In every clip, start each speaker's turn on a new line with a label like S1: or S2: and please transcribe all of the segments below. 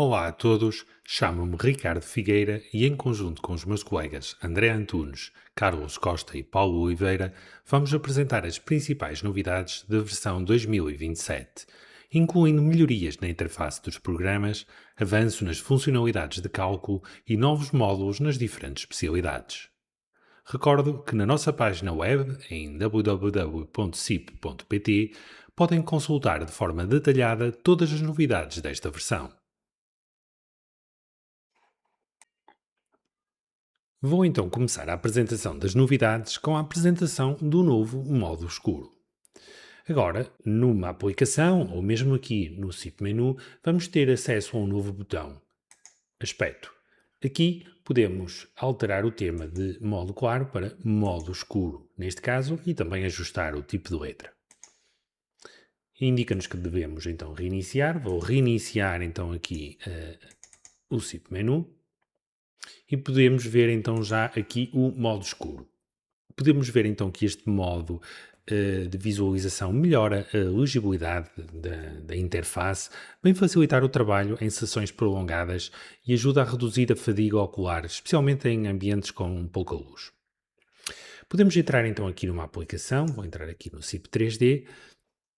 S1: Olá a todos, chamo-me Ricardo Figueira e, em conjunto com os meus colegas André Antunes, Carlos Costa e Paulo Oliveira, vamos apresentar as principais novidades da versão 2027, incluindo melhorias na interface dos programas, avanço nas funcionalidades de cálculo e novos módulos nas diferentes especialidades. Recordo que na nossa página web, em www.sip.pt, podem consultar de forma detalhada todas as novidades desta versão. Vou então começar a apresentação das novidades com a apresentação do novo modo escuro. Agora, numa aplicação ou mesmo aqui no SIP Menu, vamos ter acesso a um novo botão, Aspecto. Aqui podemos alterar o tema de modo claro para modo escuro, neste caso, e também ajustar o tipo de letra. Indica-nos que devemos então reiniciar. Vou reiniciar então aqui o SIP Menu. E podemos ver então já aqui o modo escuro. Podemos ver então que este modo de visualização melhora a legibilidade da interface, vem facilitar o trabalho em sessões prolongadas e ajuda a reduzir a fadiga ocular, especialmente em ambientes com pouca luz. Podemos entrar então aqui numa aplicação, vou entrar aqui no SIP 3D,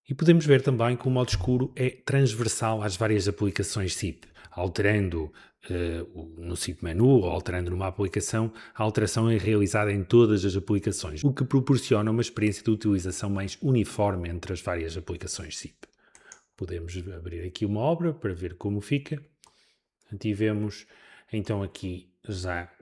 S1: e podemos ver também que o modo escuro é transversal às várias aplicações SIP, alterando no SIP Menu ou alterando numa aplicação, a alteração é realizada em todas as aplicações, o que proporciona uma experiência de utilização mais uniforme entre as várias aplicações SIP. Podemos abrir aqui uma obra para ver como fica. Tivemos então aqui já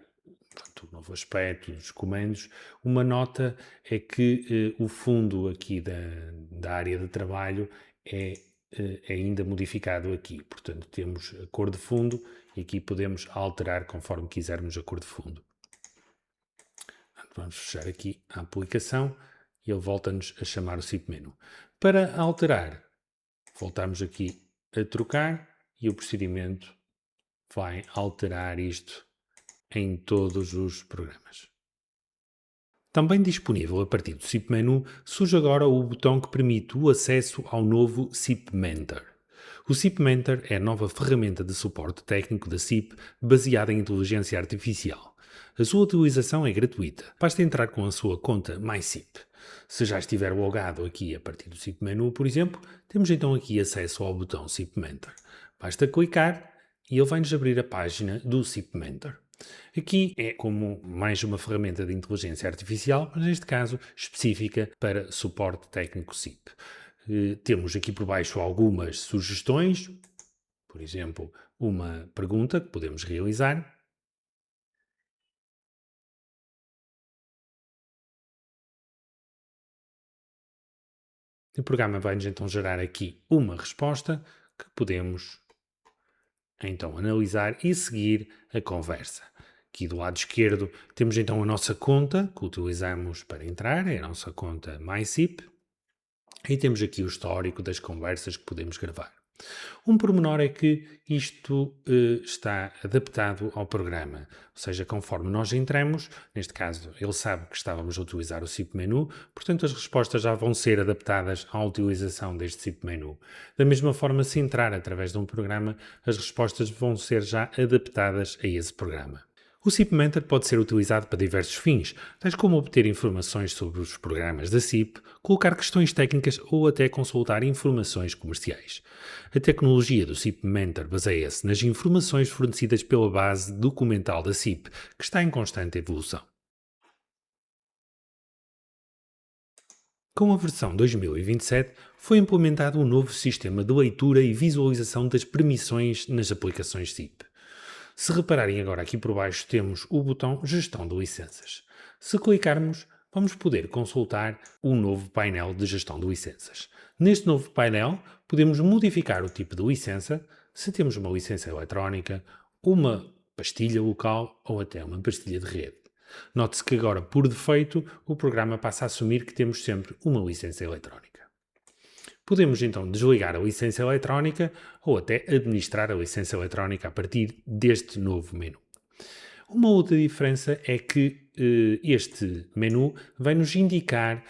S1: o novo aspecto dos comandos. Uma nota é que o fundo aqui da área de trabalho é ainda modificado aqui. Portanto, temos a cor de fundo e aqui podemos alterar conforme quisermos a cor de fundo. Vamos fechar aqui a aplicação e ele volta-nos a chamar o SIP Menu. Para alterar, voltamos aqui a trocar e o procedimento vai alterar isto em todos os programas. Também disponível a partir do SIP Menu, surge agora o botão que permite o acesso ao novo SIP Mentor. O SIP Mentor é a nova ferramenta de suporte técnico da SIP baseada em inteligência artificial. A sua utilização é gratuita, basta entrar com a sua conta MySIP. Se já estiver logado aqui a partir do SIP Menu, por exemplo, temos então aqui acesso ao botão SIP Mentor. Basta clicar e ele vai-nos abrir a página do SIP Mentor. Aqui é como mais uma ferramenta de inteligência artificial, mas neste caso específica para suporte técnico SIP. Temos aqui por baixo algumas sugestões, por exemplo, uma pergunta que podemos realizar. O programa vai-nos então gerar aqui uma resposta que podemos então analisar e seguir a conversa. Aqui do lado esquerdo temos então a nossa conta que utilizamos para entrar, é a nossa conta MySIP, e temos aqui o histórico das conversas que podemos gravar. Um pormenor é que isto está adaptado ao programa, ou seja, conforme nós entramos, neste caso ele sabe que estávamos a utilizar o SIP Menu, portanto as respostas já vão ser adaptadas à utilização deste SIP Menu. Da mesma forma, se entrar através de um programa, as respostas vão ser já adaptadas a esse programa. O SIP Mentor pode ser utilizado para diversos fins, tais como obter informações sobre os programas da SIP, colocar questões técnicas ou até consultar informações comerciais. A tecnologia do SIP Mentor baseia-se nas informações fornecidas pela base documental da SIP, que está em constante evolução. Com a versão 2027, foi implementado um novo sistema de leitura e visualização das permissões nas aplicações SIP. Se repararem agora aqui por baixo temos o botão Gestão de licenças. Se clicarmos, vamos poder consultar o novo painel de gestão de licenças. Neste novo painel, podemos modificar o tipo de licença, se temos uma licença eletrónica, uma pastilha local ou até uma pastilha de rede. Note-se que agora, por defeito, o programa passa a assumir que temos sempre uma licença eletrónica. Podemos então desligar a licença eletrónica ou até administrar a licença eletrónica a partir deste novo menu. Uma outra diferença é que este menu vai nos indicar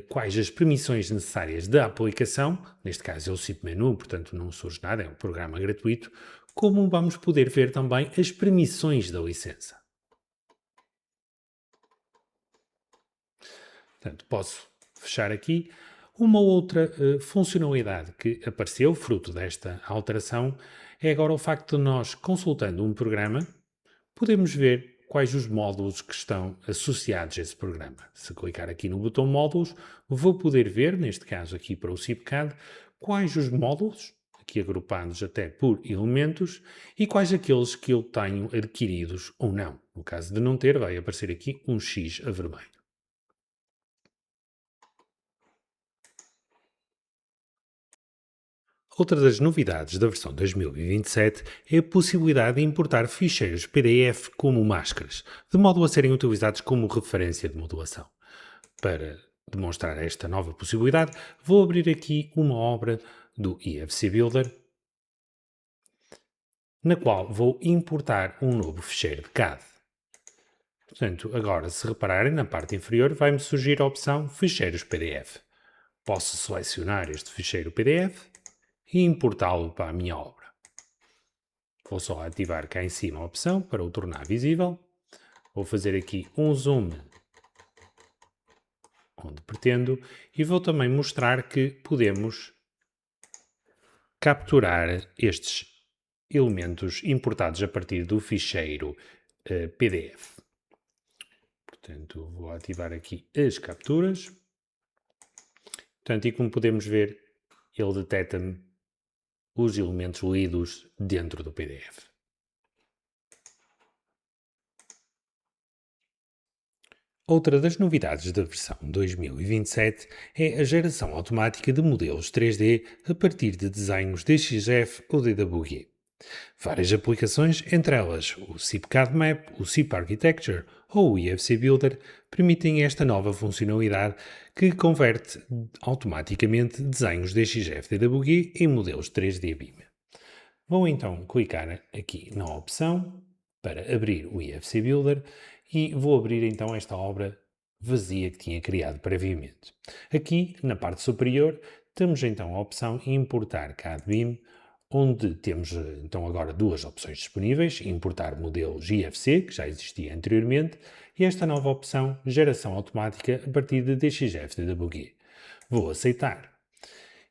S1: quais as permissões necessárias da aplicação, neste caso é o SIP Menu, portanto não surge nada, é um programa gratuito, como vamos poder ver também as permissões da licença. Portanto, posso fechar aqui. Uma outra funcionalidade que apareceu, fruto desta alteração, é agora o facto de nós, consultando um programa, podemos ver quais os módulos que estão associados a esse programa. Se clicar aqui no botão módulos, vou poder ver, neste caso aqui para o CIPCAD, quais os módulos, aqui agrupados até por elementos, e quais aqueles que eu tenho adquiridos ou não. No caso de não ter, vai aparecer aqui um X a vermelho. Outra das novidades da versão 2027 é a possibilidade de importar ficheiros PDF como máscaras, de modo a serem utilizados como referência de modulação. Para demonstrar esta nova possibilidade, vou abrir aqui uma obra do IFC Builder, na qual vou importar um novo ficheiro de CAD. Portanto, agora, se repararem, na parte inferior vai-me surgir a opção Ficheiros PDF. Posso selecionar este ficheiro PDF e importá-lo para a minha obra. Vou só ativar cá em cima a opção para o tornar visível. Vou fazer aqui um zoom onde pretendo e vou também mostrar que podemos capturar estes elementos importados a partir do ficheiro PDF. Portanto, vou ativar aqui as capturas. Portanto, e como podemos ver, ele detecta-me os elementos lidos dentro do PDF. Outra das novidades da versão 2027 é a geração automática de modelos 3D a partir de desenhos DXF ou DWG. Várias aplicações, entre elas o CIPCAD Map, o CIP Architecture ou o IFC Builder, permitem esta nova funcionalidade que converte automaticamente desenhos DXF DWG em modelos 3D BIM. Vou então clicar aqui na opção para abrir o IFC Builder e vou abrir então esta obra vazia que tinha criado previamente. Aqui na parte superior temos então a opção Importar CAD BIM, onde temos então agora duas opções disponíveis: importar modelos IFC, que já existia anteriormente, e esta nova opção Geração Automática a partir de DXF DWG. Vou aceitar.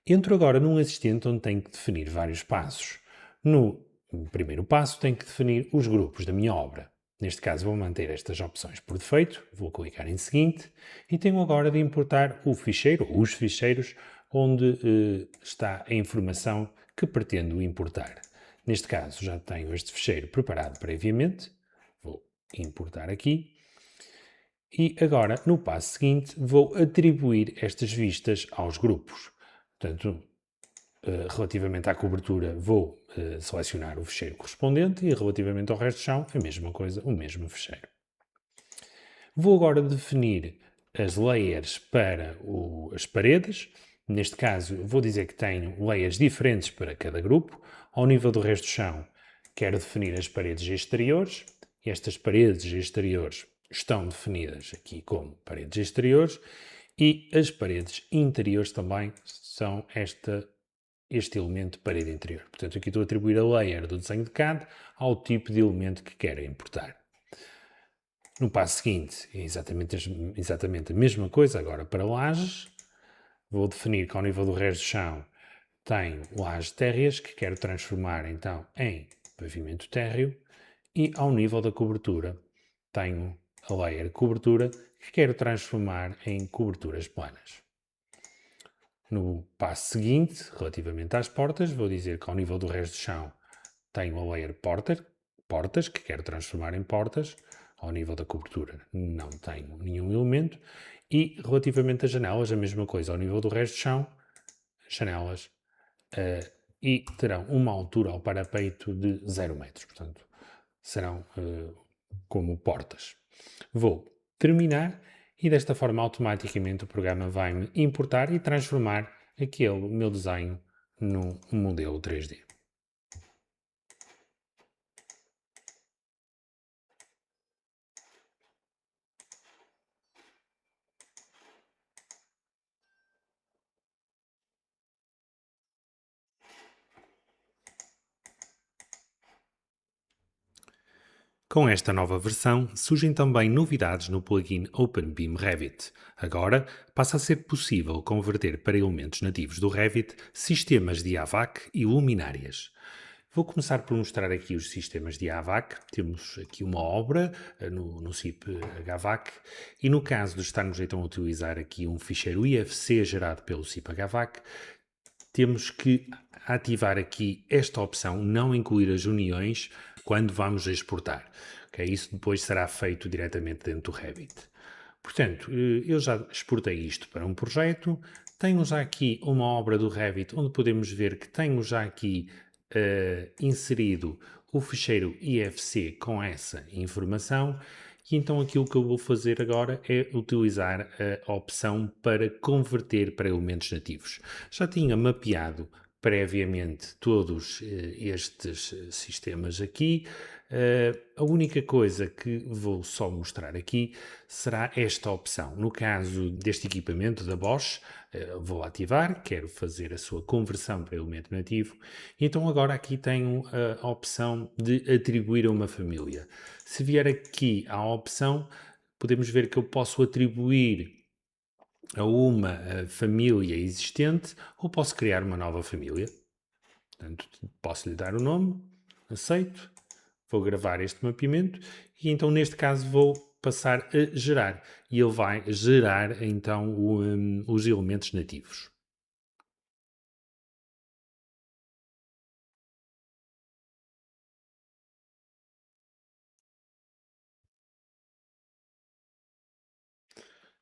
S1: Entro agora num assistente onde tenho que definir vários passos. No primeiro passo, tenho que definir os grupos da minha obra. Neste caso, vou manter estas opções por defeito, vou clicar em seguinte e tenho agora de importar o ficheiro, ou os ficheiros, onde está a informação que pretendo importar. Neste caso, já tenho este ficheiro preparado previamente, vou importar aqui. E agora, no passo seguinte, vou atribuir estas vistas aos grupos. Portanto, relativamente à cobertura, vou selecionar o ficheiro correspondente e relativamente ao resto do chão, a mesma coisa, o mesmo ficheiro. Vou agora definir as layers para as paredes. Neste caso, vou dizer que tenho layers diferentes para cada grupo. Ao nível do resto do chão, quero definir as paredes exteriores. Estas paredes exteriores estão definidas aqui como paredes exteriores e as paredes interiores também são este elemento de parede interior. Portanto, aqui estou a atribuir a layer do desenho de CAD ao tipo de elemento que quero importar. No passo seguinte, é exatamente a mesma coisa, agora para lajes. Vou definir que ao nível do resto do chão tenho lajes térreas que quero transformar então em pavimento térreo e ao nível da cobertura tenho a layer cobertura que quero transformar em coberturas planas. No passo seguinte, relativamente às portas, vou dizer que ao nível do resto do chão tenho a layer portas, que quero transformar em portas. Ao nível da cobertura não tenho nenhum elemento. E relativamente às janelas, a mesma coisa. Ao nível do resto do chão, janelas. E terão uma altura ao parapeito de 0 metros. Portanto, serão como portas. Vou terminar e desta forma automaticamente o programa vai-me importar e transformar aquele meu desenho num modelo 3D. Com esta nova versão, surgem também novidades no plugin OpenBeam Revit. Agora, passa a ser possível converter para elementos nativos do Revit sistemas de AVAC e luminárias. Vou começar por mostrar aqui os sistemas de AVAC. Temos aqui uma obra no SIP HVAC e no caso de estarmos então a utilizar aqui um ficheiro IFC gerado pelo SIP HVAC, temos que ativar aqui esta opção, não incluir as uniões quando vamos exportar. Okay? Isso depois será feito diretamente dentro do Revit. Portanto, eu já exportei isto para um projeto, tenho já aqui uma obra do Revit onde podemos ver que tenho já aqui inserido o ficheiro IFC com essa informação e então aquilo que eu vou fazer agora é utilizar a opção para converter para elementos nativos. Já tinha mapeado previamente todos estes sistemas aqui. A única coisa que vou só mostrar aqui será esta opção. No caso deste equipamento da Bosch, vou ativar, quero fazer a sua conversão para elemento nativo. Então agora aqui tenho a opção de atribuir a uma família. Se vier aqui à opção, podemos ver que eu posso atribuir a uma família existente ou posso criar uma nova família. Portanto, posso lhe dar o nome, aceito, vou gravar este mapeamento e então neste caso vou passar a gerar e ele vai gerar então os elementos nativos.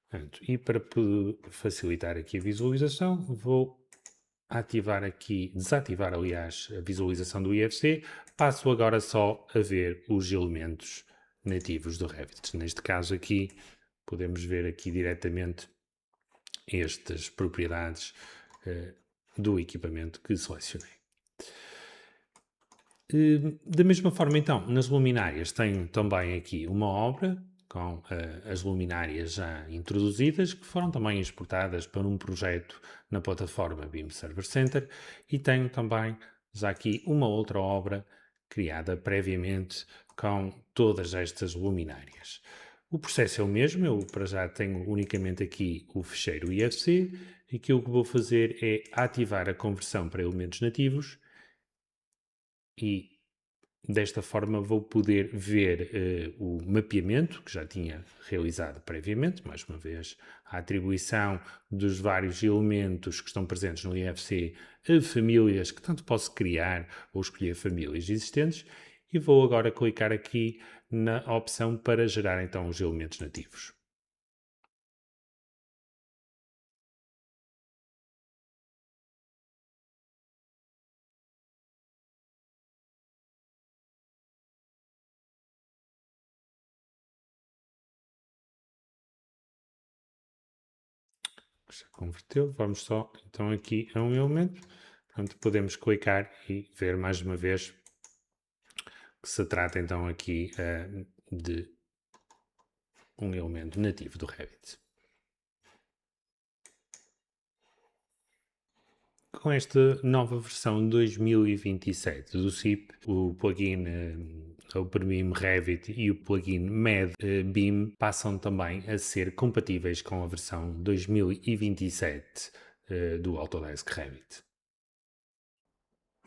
S1: Portanto, e para facilitar aqui a visualização, vou ativar aqui, desativar aliás a visualização do IFC, passo agora só a ver os elementos nativos do Revit. Neste caso aqui, podemos ver aqui diretamente estas propriedades do equipamento que selecionei. Da mesma forma, então, nas luminárias tenho também aqui uma obra com as luminárias já introduzidas, que foram também exportadas para um projeto na plataforma BIM Server Center, e tenho também já aqui uma outra obra criada previamente com todas estas luminárias. O processo é o mesmo, eu para já tenho unicamente aqui o ficheiro IFC, e aquilo que vou fazer é ativar a conversão para elementos nativos e desta forma vou poder ver o mapeamento que já tinha realizado previamente, mais uma vez a atribuição dos vários elementos que estão presentes no IFC a famílias que tanto posso criar ou escolher famílias existentes e vou agora clicar aqui na opção para gerar então os elementos nativos. Já converteu, vamos só então aqui a um elemento. Portanto, podemos clicar e ver mais uma vez que se trata então aqui de um elemento nativo do Revit. Com esta nova versão 2027 do SIP, o plugin OpenBeam Revit e o plugin MedBeam passam também a ser compatíveis com a versão 2027 do Autodesk Revit.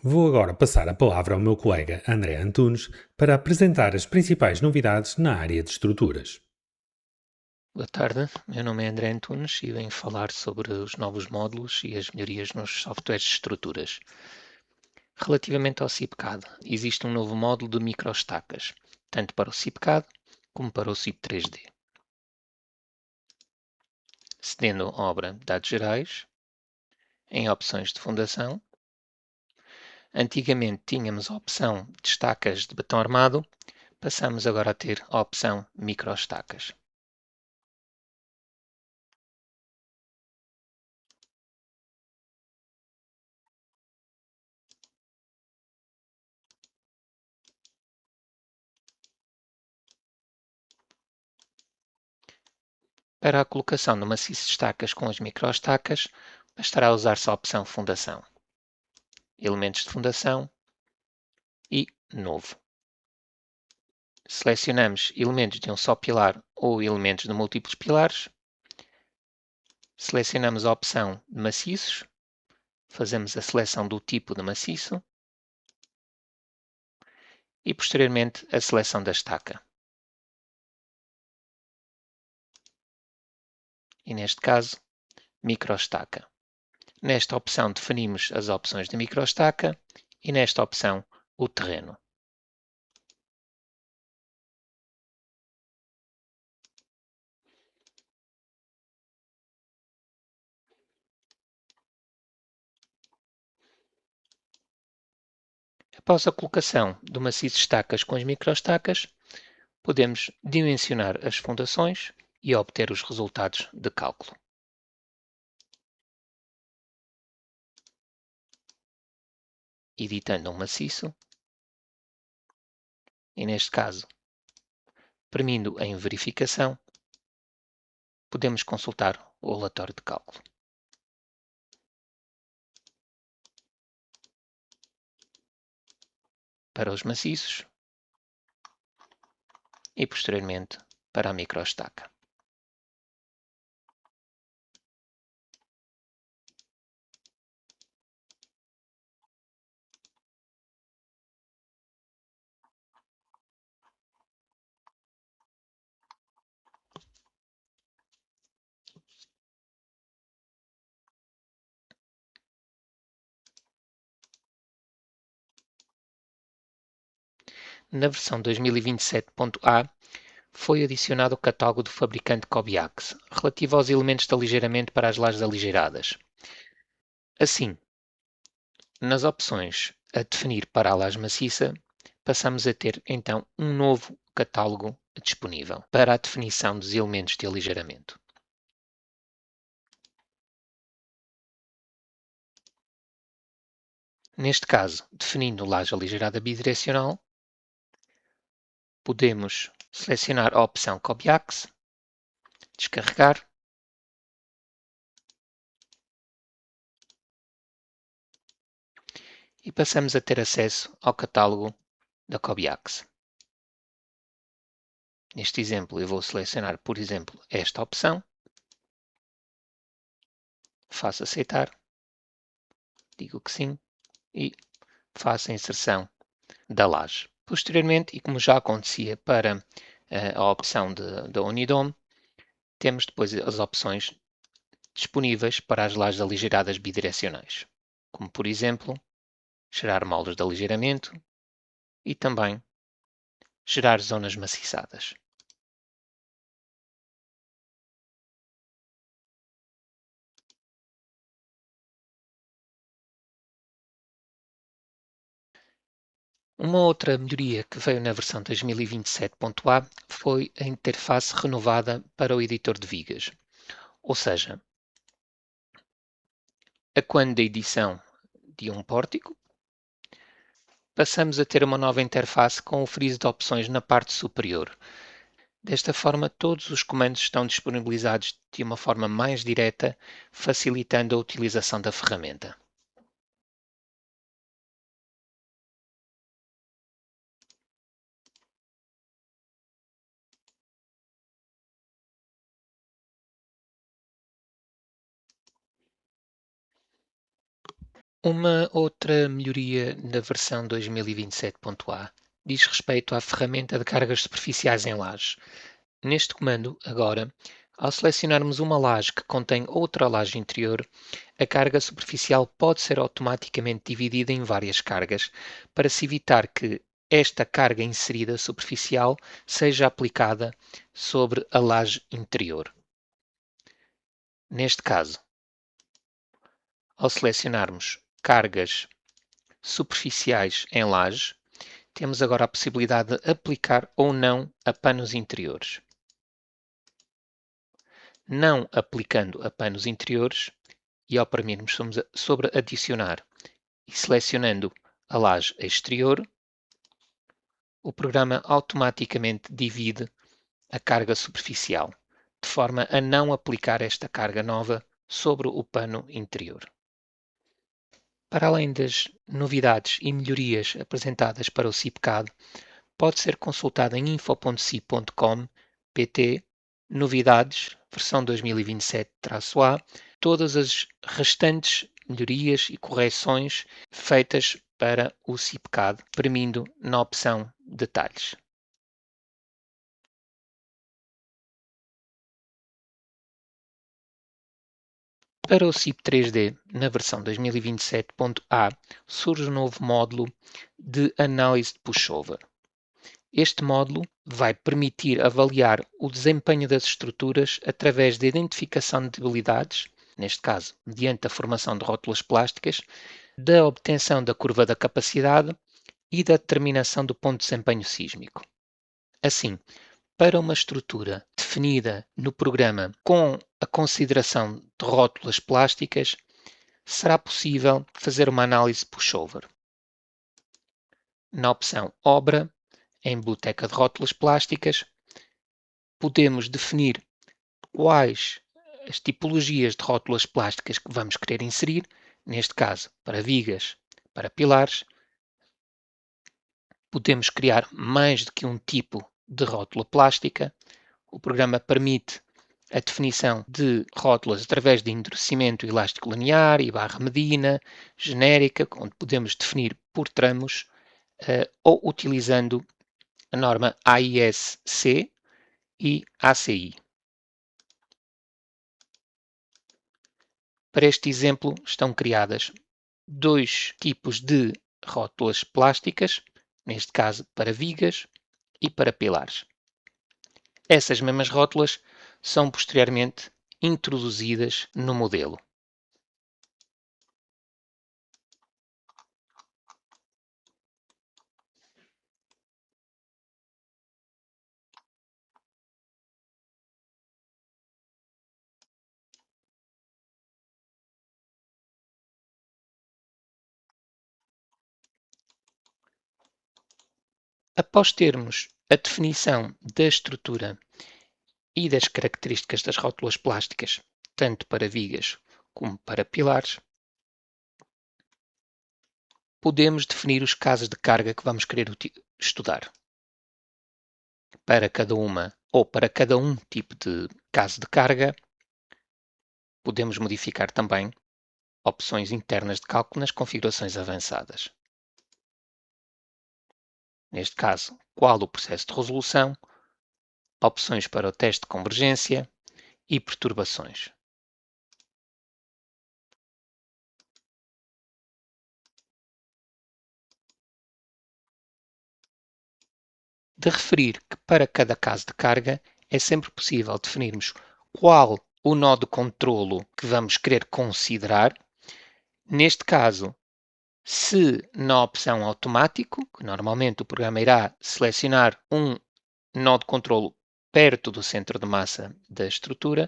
S1: Vou agora passar a palavra ao meu colega André Antunes para apresentar as principais novidades na área de estruturas.
S2: Boa tarde, meu nome é André Antunes e venho falar sobre os novos módulos e as melhorias nos softwares de estruturas. Relativamente ao CIPCAD, existe um novo módulo de microestacas, tanto para o CIPCAD como para o CIP 3D. Cedendo a obra Dados Gerais, em opções de fundação, antigamente tínhamos a opção de estacas de betão armado, passamos agora a ter a opção microestacas. Para a colocação do maciço de estacas com as microestacas, bastará usar-se a opção Fundação, Elementos de Fundação e Novo. Selecionamos elementos de um só pilar ou elementos de múltiplos pilares. Selecionamos a opção de maciços. Fazemos a seleção do tipo de maciço. E posteriormente a seleção da estaca. E neste caso, microestaca. Nesta opção definimos as opções de microestaca e nesta opção o terreno. Após a colocação do maciço de estacas com as microestacas, podemos dimensionar as fundações e obter os resultados de cálculo. Editando um maciço, e neste caso, premindo em verificação, podemos consultar o relatório de cálculo. Para os maciços e posteriormente para a microestaca. Na versão 2027.A foi adicionado o catálogo do fabricante Cobiax, relativo aos elementos de aligeiramento para as lajes aligeiradas. Assim, nas opções a definir para a laje maciça, passamos a ter então um novo catálogo disponível para a definição dos elementos de aligeiramento. Neste caso, definindo laje aligeirada bidirecional, podemos selecionar a opção Cobiax, descarregar, e passamos a ter acesso ao catálogo da Cobiax. Neste exemplo, eu vou selecionar, por exemplo, esta opção, faço aceitar, digo que sim e faço a inserção da laje. Posteriormente, e como já acontecia para a opção da Unidome, temos depois as opções disponíveis para as lajes aligeiradas bidirecionais, como por exemplo, gerar moldes de aligeiramento e também gerar zonas maciçadas. Uma outra melhoria que veio na versão 2027.A foi a interface renovada para o editor de vigas. Ou seja, a quando da edição de um pórtico, passamos a ter uma nova interface com o friso de opções na parte superior. Desta forma, todos os comandos estão disponibilizados de uma forma mais direta, facilitando a utilização da ferramenta. Uma outra melhoria na versão 2027.A diz respeito à ferramenta de cargas superficiais em laje. Neste comando, agora, ao selecionarmos uma laje que contém outra laje interior, a carga superficial pode ser automaticamente dividida em várias cargas, para se evitar que esta carga inserida superficial seja aplicada sobre a laje interior. Neste caso, ao selecionarmos cargas superficiais em laje, temos agora a possibilidade de aplicar ou não a panos interiores. Não aplicando a panos interiores, e ao premirmos sobre adicionar e selecionando a laje exterior, o programa automaticamente divide a carga superficial, de forma a não aplicar esta carga nova sobre o pano interior. Para além das novidades e melhorias apresentadas para o CIPCAD, pode ser consultado em info.si.com/pt novidades, versão 2027-A, todas as restantes melhorias e correções feitas para o CIPCAD, premindo na opção Detalhes. Para o CIP 3D, na versão 2027.A, surge um novo módulo de análise de pushover. Este módulo vai permitir avaliar o desempenho das estruturas através da identificação de debilidades, neste caso, mediante a formação de rótulas plásticas, da obtenção da curva da capacidade e da determinação do ponto de desempenho sísmico. Assim, para uma estrutura definida no programa com a consideração de rótulas plásticas, será possível fazer uma análise pushover. Na opção Obra, em Biblioteca de Rótulas Plásticas, podemos definir quais as tipologias de rótulas plásticas que vamos querer inserir, neste caso para vigas, para pilares. Podemos criar mais do que um tipo de rótula plástica. O programa permite a definição de rótulas através de endurecimento elástico linear e barra medina, genérica, onde podemos definir por tramos, ou utilizando a norma AIS-C e ACI. Para este exemplo, estão criadas dois tipos de rótulas plásticas, neste caso para vigas e para pilares. Essas mesmas rótulas são posteriormente introduzidas no modelo. Após termos a definição da estrutura e das características das rótulas plásticas, tanto para vigas como para pilares, podemos definir os casos de carga que vamos querer estudar. Para cada uma ou para cada um tipo de caso de carga, podemos modificar também opções internas de cálculo nas configurações avançadas. Neste caso, qual o processo de resolução, opções para o teste de convergência e perturbações. De referir que para cada caso de carga é sempre possível definirmos qual o nó de controlo que vamos querer considerar. Neste caso, se na opção automático, que normalmente o programa irá selecionar um nó de controlo perto do centro de massa da estrutura,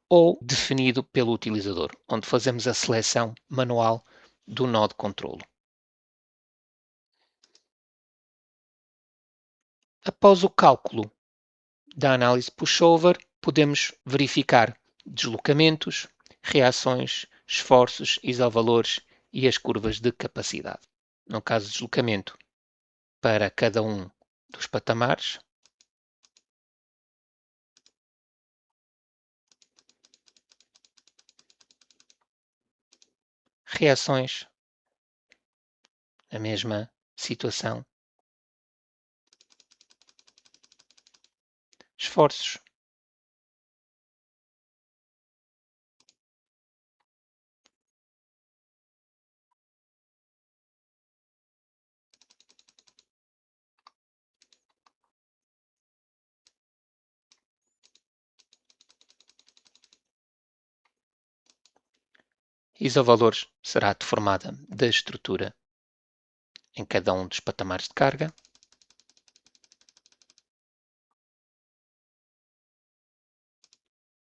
S2: ou definido pelo utilizador, onde fazemos a seleção manual do nó de controlo. Após o cálculo da análise pushover, podemos verificar deslocamentos, reações, esforços, isovalores e as curvas de capacidade. No caso de deslocamento, para cada um dos patamares, reações, a mesma situação, esforços, isovalores será deformada da estrutura em cada um dos patamares de carga.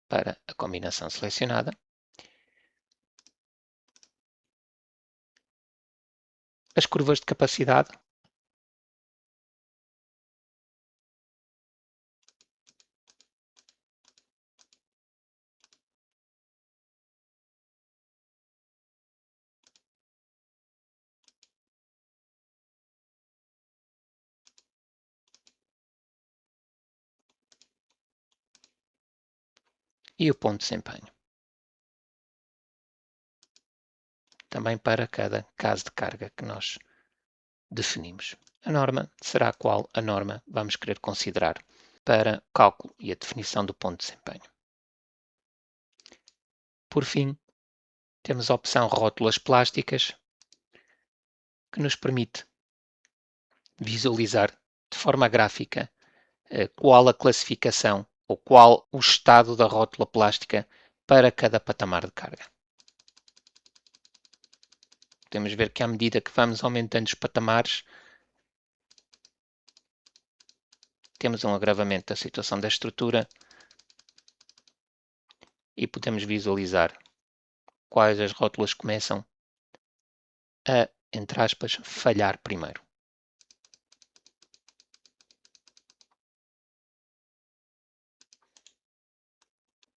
S2: Para a combinação selecionada. As curvas de capacidade. e o ponto de desempenho. Também para cada caso de carga que nós definimos. A norma será qual a norma vamos querer considerar para o cálculo e a definição do ponto de desempenho. Por fim, temos a opção rótulas plásticas, que nos permite visualizar de forma gráfica qual a classificação ou qual o estado da rótula plástica para cada patamar de carga. Podemos ver que à medida que vamos aumentando os patamares, temos um agravamento da situação da estrutura e podemos visualizar quais as rótulas começam a, entre aspas, falhar primeiro.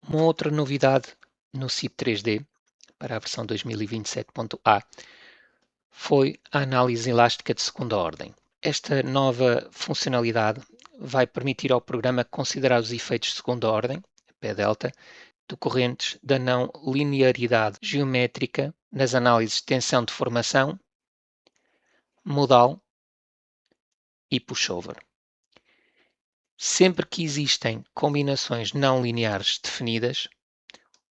S2: Uma outra novidade no CIP 3D para a versão 2027.A foi a análise elástica de segunda ordem. Esta nova funcionalidade vai permitir ao programa considerar os efeitos de segunda ordem, P-delta, decorrentes da não linearidade geométrica nas análises de tensão de formação, modal e pushover. Sempre que existem combinações não lineares definidas,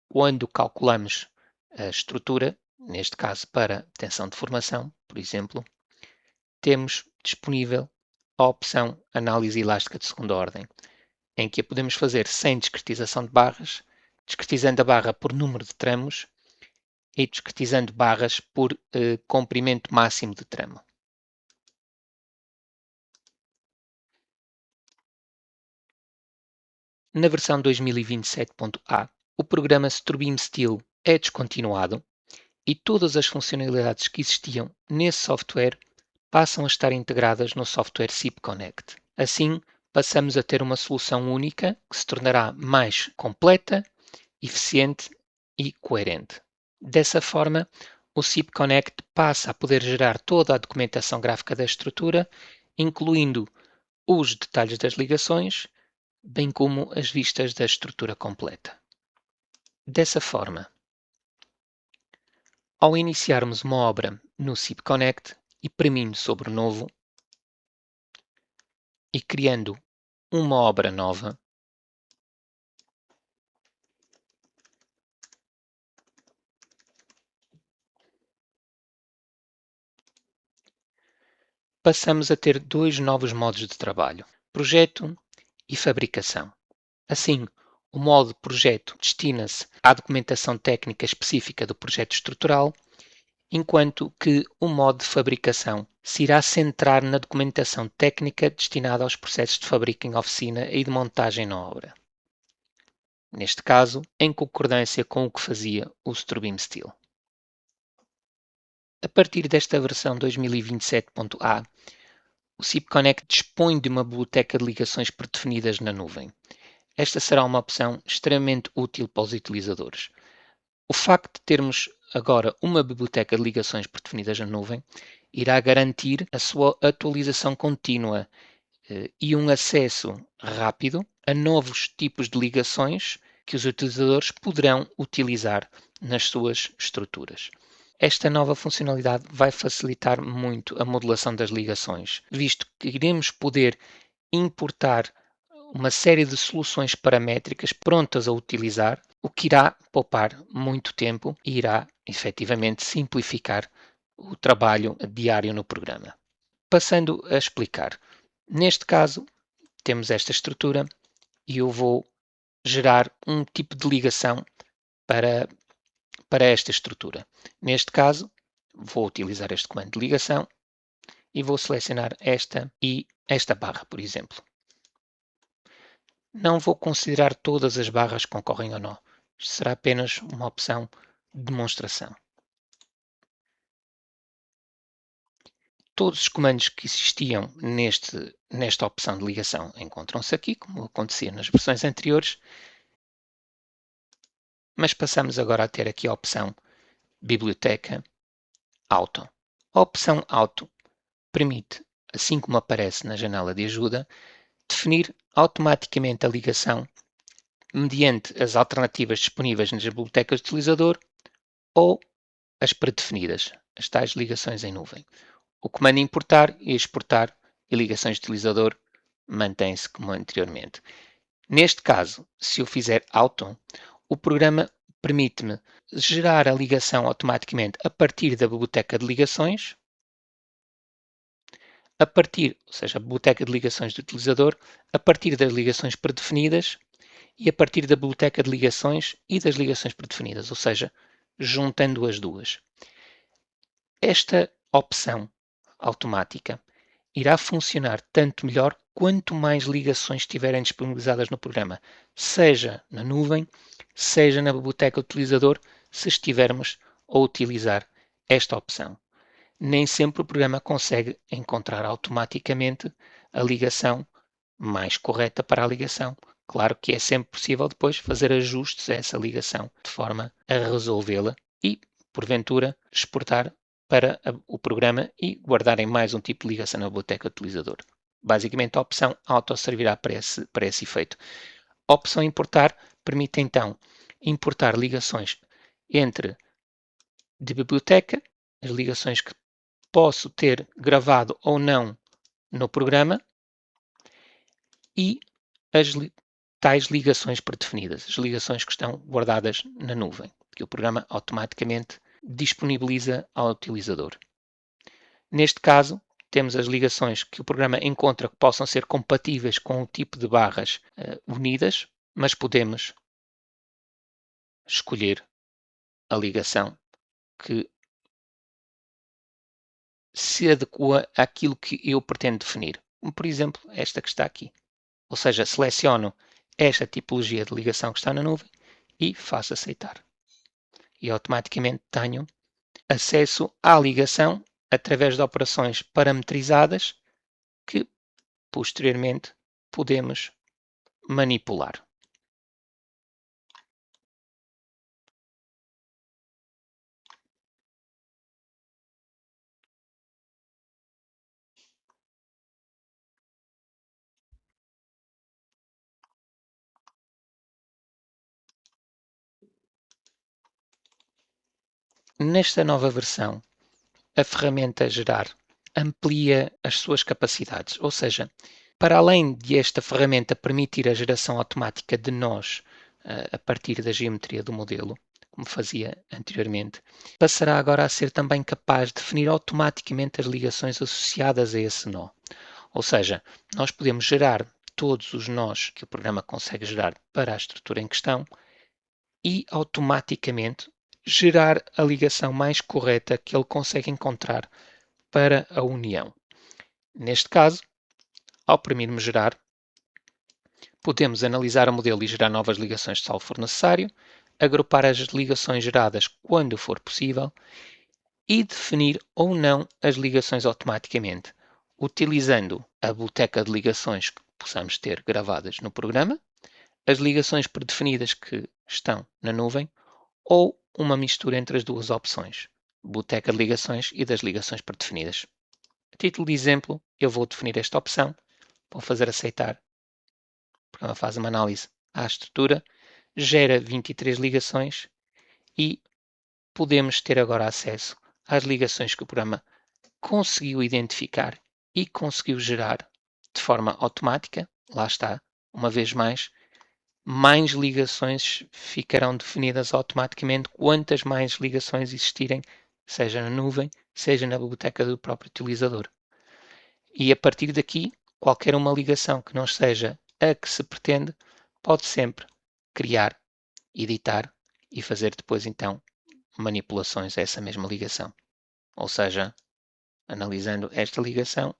S2: quando calculamos a estrutura, neste caso para tensão de formação, por exemplo, temos disponível a opção análise elástica de segunda ordem, em que a podemos fazer sem discretização de barras, discretizando a barra por número de tramos e discretizando barras por comprimento máximo de tramo. Na versão 2027.A, o programa Strubeam Steel é descontinuado e todas as funcionalidades que existiam nesse software passam a estar integradas no software SIP Connect. Assim, passamos a ter uma solução única que se tornará mais completa, eficiente e coerente. Dessa forma, o SIP Connect passa a poder gerar toda a documentação gráfica da estrutura, incluindo os detalhes das ligações, bem como as vistas da estrutura completa. Dessa forma, ao iniciarmos uma obra no SIP Connect e premindo sobre o novo e criando uma obra nova, passamos a ter dois novos modos de trabalho: projeto e fabricação. Assim, o modo projeto destina-se à documentação técnica específica do projeto estrutural, enquanto que o modo de fabricação se irá centrar na documentação técnica destinada aos processos de fábrica em oficina e de montagem na obra. Neste caso, em concordância com o que fazia o Strubeam Steel. A partir desta versão 2027.A, o SIP Connect dispõe de uma biblioteca de ligações predefinidas na nuvem. Esta será uma opção extremamente útil para os utilizadores. O facto de termos agora uma biblioteca de ligações predefinidas na nuvem irá garantir a sua atualização contínua e um acesso rápido a novos tipos de ligações que os utilizadores poderão utilizar nas suas estruturas. Esta nova funcionalidade vai facilitar muito a modelação das ligações, visto que iremos poder importar uma série de soluções paramétricas prontas a utilizar, o que irá poupar muito tempo e irá efetivamente simplificar o trabalho diário no programa. Passando a explicar. Neste caso, temos esta estrutura e eu vou gerar um tipo de ligação para esta estrutura. Neste caso, vou utilizar este comando de ligação e vou selecionar esta e esta barra, por exemplo. Não vou considerar todas as barras que concorrem ao nó. Isto será apenas uma opção de demonstração. Todos os comandos que existiam nesta opção de ligação encontram-se aqui, como acontecia nas versões anteriores, mas passamos agora a ter aqui a opção Biblioteca Auto. A opção Auto permite, assim como aparece na janela de ajuda, definir automaticamente a ligação mediante as alternativas disponíveis nas bibliotecas do utilizador ou as predefinidas, as tais ligações em nuvem. O comando importar e exportar e ligações de utilizador mantém-se como anteriormente. Neste caso, se eu fizer auto, o programa permite-me gerar a ligação automaticamente a partir da biblioteca de ligações, ou seja, a biblioteca de ligações do utilizador, a partir das ligações predefinidas e a partir da biblioteca de ligações e das ligações predefinidas, ou seja, juntando as duas. Esta opção automática irá funcionar tanto melhor quanto mais ligações estiverem disponibilizadas no programa, seja na nuvem, seja na biblioteca do utilizador, se estivermos a utilizar esta opção. Nem sempre o programa consegue encontrar automaticamente a ligação mais correta para a ligação. Claro que é sempre possível depois fazer ajustes a essa ligação de forma a resolvê-la e, porventura, exportar para o programa e guardarem mais um tipo de ligação na biblioteca do utilizador. Basicamente, a opção auto servirá para esse efeito. A opção importar permite então importar ligações entre de biblioteca, as ligações que posso ter gravado ou não no programa e as tais ligações predefinidas, as ligações que estão guardadas na nuvem, que o programa automaticamente disponibiliza ao utilizador. Neste caso, temos as ligações que o programa encontra que possam ser compatíveis com o tipo de barras unidas, mas podemos escolher a ligação que se adequa àquilo que eu pretendo definir. Como, por exemplo, esta que está aqui. Ou seja, seleciono esta tipologia de ligação que está na nuvem e faço aceitar. E automaticamente tenho acesso à ligação através de operações parametrizadas que posteriormente podemos manipular. Nesta nova versão, a ferramenta Gerar amplia as suas capacidades, ou seja, para além de esta ferramenta permitir a geração automática de nós a partir da geometria do modelo, como fazia anteriormente, passará agora a ser também capaz de definir automaticamente as ligações associadas a esse nó. Ou seja, nós podemos gerar todos os nós que o programa consegue gerar para a estrutura em questão e automaticamente gerar a ligação mais correta que ele consegue encontrar para a união. Neste caso, ao permitirmos gerar, podemos analisar o modelo e gerar novas ligações se for necessário, agrupar as ligações geradas quando for possível e definir ou não as ligações automaticamente, utilizando a biblioteca de ligações que possamos ter gravadas no programa, as ligações predefinidas que estão na nuvem ou uma mistura entre as duas opções, biblioteca de ligações e das ligações predefinidas. A título de exemplo, eu vou definir esta opção, vou fazer aceitar. O programa faz uma análise à estrutura, gera 23 ligações e podemos ter agora acesso às ligações que o programa conseguiu identificar e conseguiu gerar de forma automática. Lá está, uma vez mais ligações ficarão definidas automaticamente quantas mais ligações existirem, seja na nuvem, seja na biblioteca do próprio utilizador. E a partir daqui, qualquer uma ligação que não seja a que se pretende, pode sempre criar, editar e fazer depois então manipulações a essa mesma ligação. Ou seja, analisando esta ligação,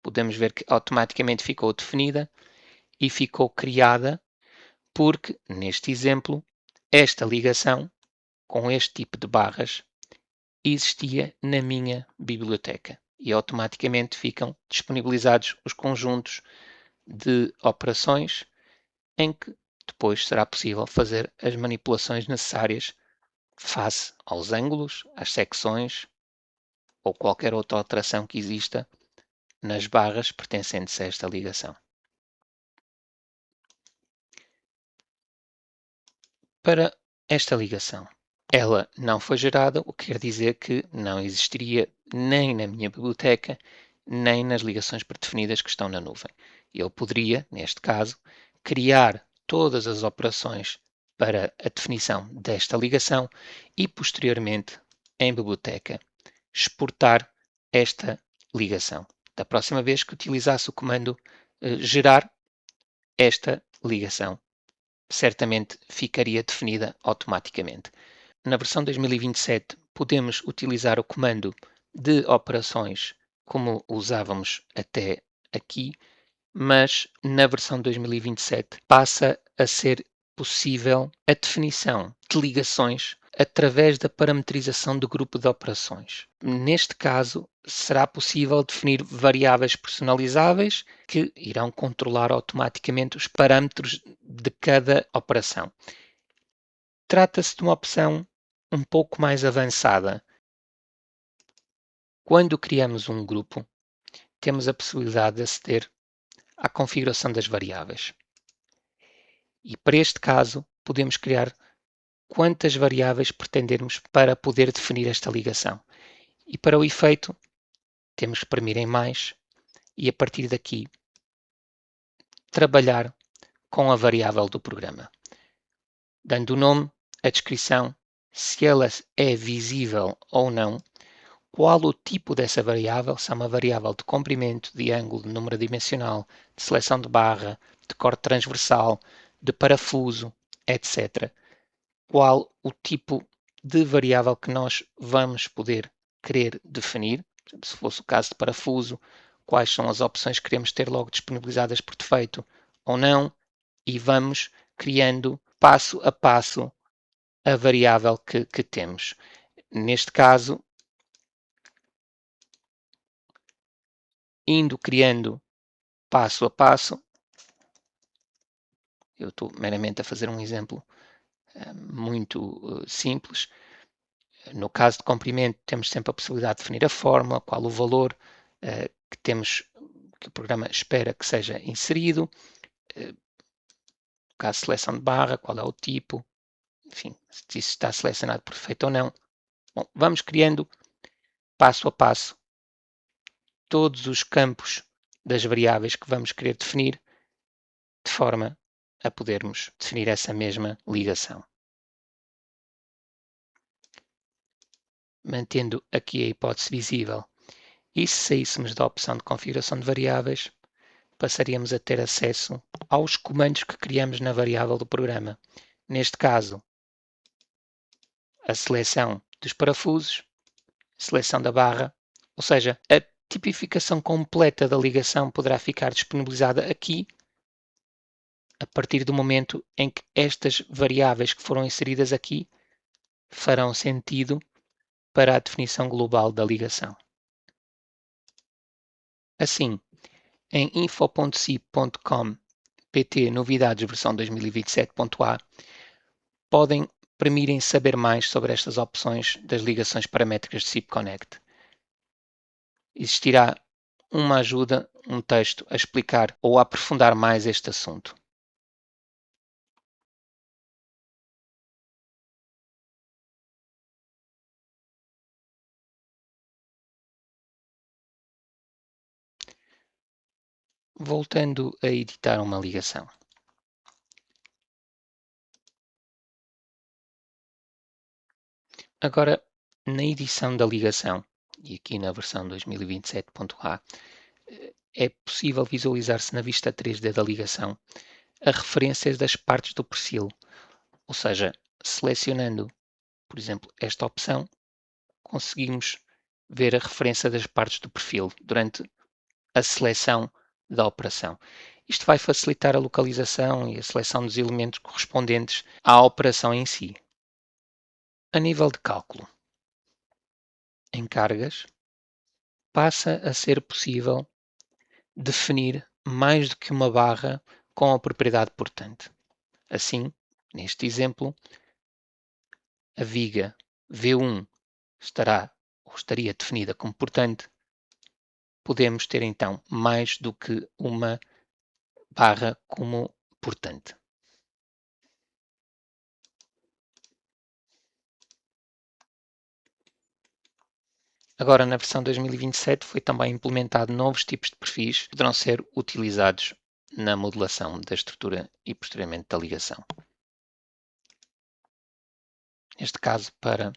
S2: podemos ver que automaticamente ficou definida e ficou criada porque, neste exemplo, esta ligação com este tipo de barras existia na minha biblioteca e automaticamente ficam disponibilizados os conjuntos de operações em que depois será possível fazer as manipulações necessárias face aos ângulos, às secções ou qualquer outra alteração que exista nas barras pertencentes a esta ligação. para esta ligação. Ela não foi gerada, o que quer dizer que não existiria nem na minha biblioteca, nem nas ligações predefinidas que estão na nuvem. Eu poderia, neste caso, criar todas as operações para a definição desta ligação e, posteriormente, em biblioteca, exportar esta ligação. Da próxima vez que utilizasse o comando gerar esta ligação, certamente ficaria definida automaticamente. Na versão 2027 podemos utilizar o comando de operações como usávamos até aqui, mas na versão 2027 passa a ser possível a definição de ligações através da parametrização do grupo de operações. Neste caso, será possível definir variáveis personalizáveis que irão controlar automaticamente os parâmetros de cada operação. Trata-se de uma opção um pouco mais avançada. Quando criamos um grupo, temos a possibilidade de aceder à configuração das variáveis. E para este caso, podemos criar quantas variáveis pretendermos para poder definir esta ligação. E para o efeito, temos que premir em mais e a partir daqui trabalhar com a variável do programa, dando o nome, a descrição, se ela é visível ou não, qual o tipo dessa variável, se é uma variável de comprimento, de ângulo, de número dimensional, de seleção de barra, de corte transversal, de parafuso, etc. Qual o tipo de variável que nós vamos poder querer definir, se fosse o caso de parafuso, quais são as opções que queremos ter logo disponibilizadas por defeito ou não, e vamos criando passo a passo a variável que temos. Neste caso, indo criando passo a passo, eu estou meramente a fazer um exemplo muito simples. No caso de comprimento, temos sempre a possibilidade de definir a fórmula, qual o valor que o programa espera que seja inserido, no caso de seleção de barra, qual é o tipo, enfim, se isso está selecionado por defeito ou não. Bom, vamos criando passo a passo todos os campos das variáveis que vamos querer definir, de forma a podermos definir essa mesma ligação. Mantendo aqui a hipótese visível, e se saíssemos da opção de configuração de variáveis, passaríamos a ter acesso aos comandos que criamos na variável do programa. Neste caso, a seleção dos parafusos, seleção da barra, ou seja, a tipificação completa da ligação poderá ficar disponibilizada aqui a partir do momento em que estas variáveis que foram inseridas aqui farão sentido para a definição global da ligação. Assim, em info.cip.com/pt novidades versão 2027.a podem permitem saber mais sobre estas opções das ligações paramétricas de SIP Connect. Existirá uma ajuda, um texto a explicar ou a aprofundar mais este assunto. Voltando a editar uma ligação. Agora, na edição da ligação, e aqui na versão 2027.a, é possível visualizar-se na vista 3D da ligação a referências das partes do perfil, ou seja, selecionando, por exemplo, esta opção, conseguimos ver a referência das partes do perfil durante a seleção da operação. Isto vai facilitar a localização e a seleção dos elementos correspondentes à operação em si. A nível de cálculo, em cargas, passa a ser possível definir mais do que uma barra com a propriedade portante. Assim, neste exemplo, a viga V1 estaria definida como portante. Podemos ter então mais do que uma barra como portante. Agora, na versão 2027, foi também implementado novos tipos de perfis que poderão ser utilizados na modelação da estrutura e posteriormente da ligação. Neste caso, para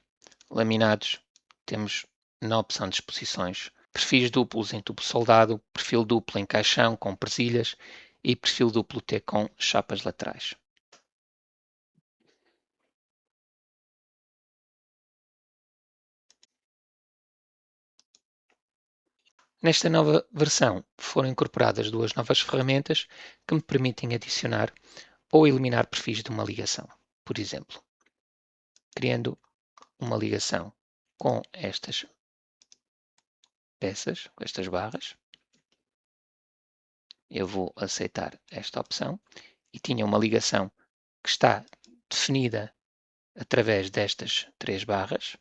S2: laminados, temos na opção de exposições perfis duplos em tubo soldado, perfil duplo em caixão com presilhas e perfil duplo T com chapas laterais. Nesta nova versão foram incorporadas duas novas ferramentas que me permitem adicionar ou eliminar perfis de uma ligação. Por exemplo, criando uma ligação com estas peças, com estas barras, eu vou aceitar esta opção e tinha uma ligação que está definida através destas três barras.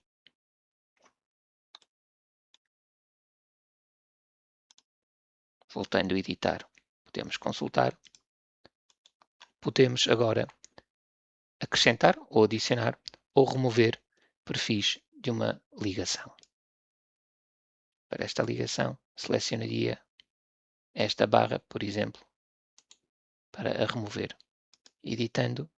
S2: Voltando a editar, podemos consultar. Podemos agora acrescentar ou adicionar ou remover perfis de uma ligação. Para esta ligação, selecionaria esta barra, por exemplo, para a remover. Editando,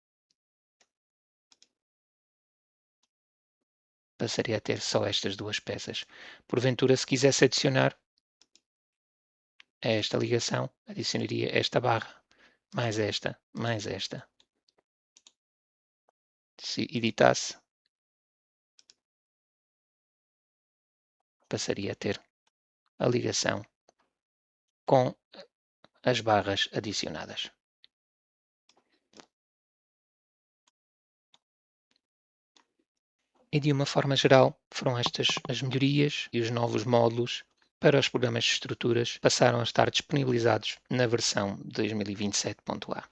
S2: passaria a ter só estas duas peças. Porventura, se quisesse adicionar a esta ligação, adicionaria esta barra, mais esta, mais esta. Se editasse, passaria a ter a ligação com as barras adicionadas. E de uma forma geral, foram estas as melhorias e os novos módulos para os programas de estruturas passaram a estar disponibilizados na versão 2027.A.